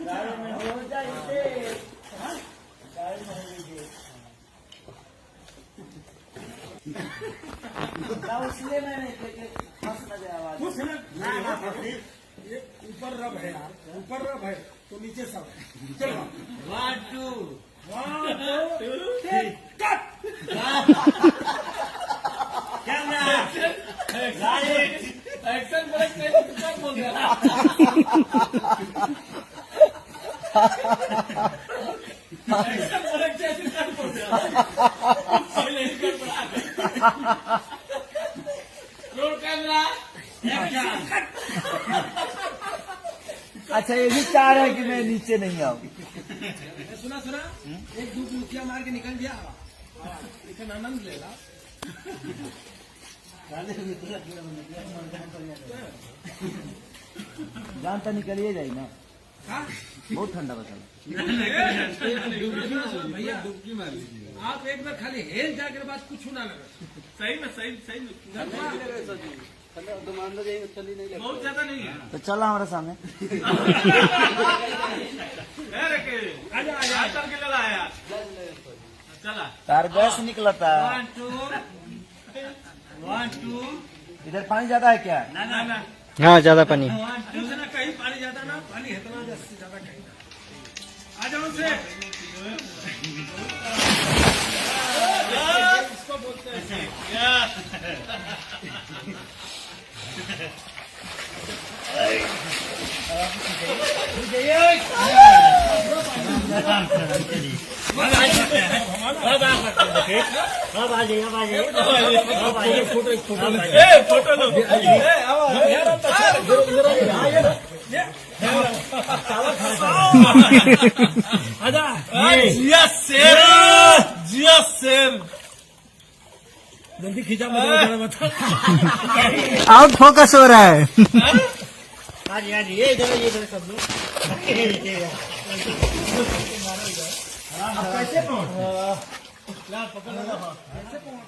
गाड़ी में हो जाइए, गाड़ी में हो लीजिए ना, इसलिए मैं नहीं थे कि फंस न जाए आवाज। कुछ ना ये ऊपर रब है यार, ऊपर रब है तो नीचे सब है। चलो 1 2 1 2 3 cut. Camera light action break नहीं तो बोल रहा एक्शन ब्रेक जैसे कर बोल रहा पहले ही कर बना रोल कैमरा एक्शन। अच्छा ये भी चाह रहा है कि मैं नीचे नहीं आऊँ। सुना सुना एक दो मुखिया मार के निकल गया, लेकिन आनंद लेगा। जान तो निकलिए जाए ना, हाँ? बहुत ठंडा बचा। भैया डुबकी मार लीजिए आप एक बार, खाली हेल जाकर बाद कुछ ना लगा। सही में सही सही में बहुत ज्यादा नहीं है। तो चला हमारे सामने। आजा आजा चल के लड़ा यार, चला तार गैस निकला था। 1 2 इधर पानी ज्यादा है क्या? ना ना ना हाँ ज्यादा पानी। 1 2 ना कहीं पानी ज्यादा ना, पानी इतना से ज्यादा कहीं ना। आ जाओ से इसको बोलते हैं अब आ जाइए, अब आ जाइए, फोटो लो जिया शेर, जिया शेर जल्दी खींचा मुझे बता। आउट फोकस हो रहा है। हाँ जी ये इधर सब लोग कैसे पहुँच?